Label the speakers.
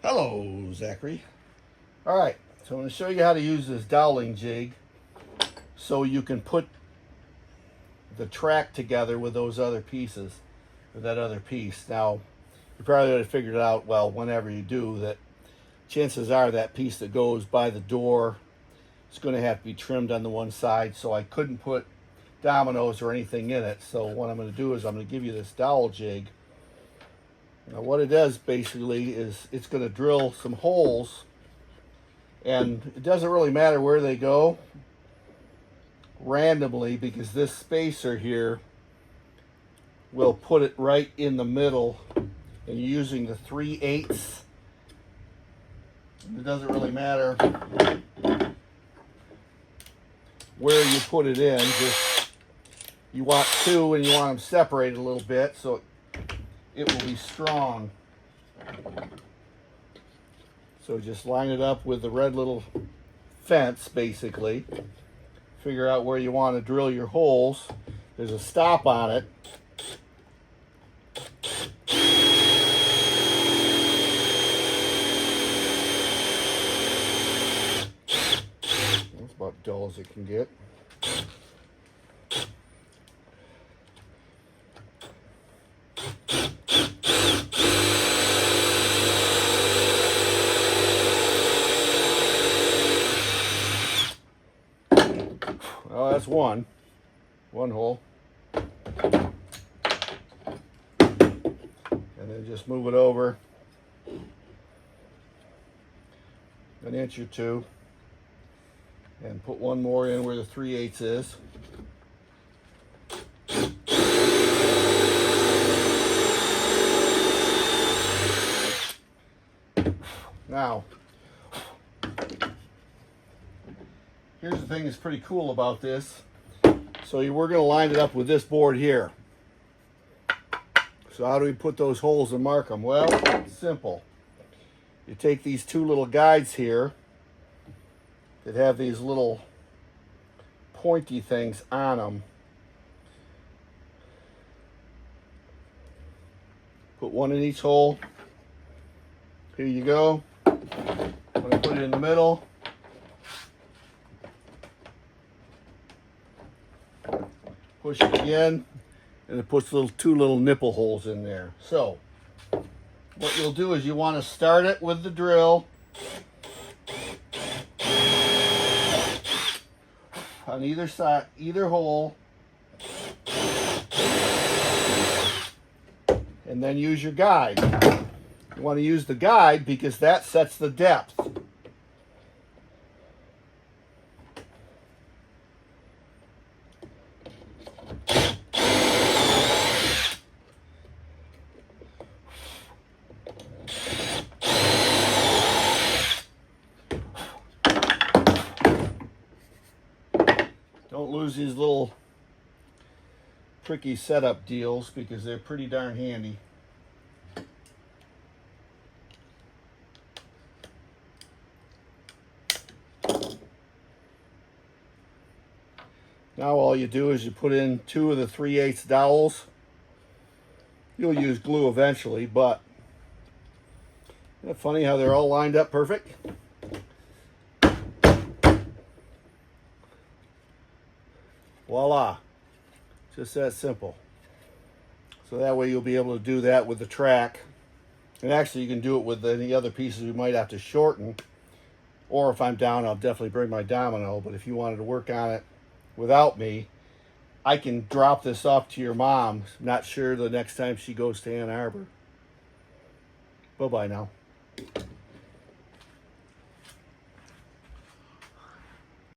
Speaker 1: Hello, Zachary. All right, so I'm going to show you how to use this doweling jig so you can put the track together with those other pieces, with that other piece. Now, you probably would have figured it out, well, whenever you do, that chances are that piece that goes by the door is going to have to be trimmed on the one side, so I couldn't put dominoes or anything in it. So what I'm going to do is I'm going to give you this dowel jig. Now what it does basically is it's going to drill some holes, and it doesn't really matter where they go randomly, because this spacer here will put it right in the middle, and you're using the 3/8. It doesn't really matter where you put it in, just you want two and you want them separated a little bit so it will be strong. So just line it up with the red little fence, basically. Figure out where you want to drill your holes. There's a stop on it. That's about dull as it can get. Well, that's one hole. And then just move it over an inch or two and put one more in where the 3/8 is. Now, here's the thing that's pretty cool about this. So we're going to line it up with this board here. So how do we put those holes and mark them? Well, it's simple. You take these two little guides here that have these little pointy things on them. Put one in each hole. Here you go. I'm going to put it in the middle. Push it again, and it puts two little nipple holes in there. So what you'll do is you want to start it with the drill on either side, either hole, and then use your guide. You want to use the guide because that sets the depth. Don't lose these little tricky setup deals because they're pretty darn handy. Now all you do is you put in two of the 3/8 dowels. You'll use glue eventually, but isn't it funny how they're all lined up perfect? Voila, just that simple. So that way you'll be able to do that with the track. And actually you can do it with any other pieces we might have to shorten. Or if I'm down, I'll definitely bring my domino. But if you wanted to work on it without me, I can drop this off to your mom. Not sure the next time she goes to Ann Arbor. Bye-bye now.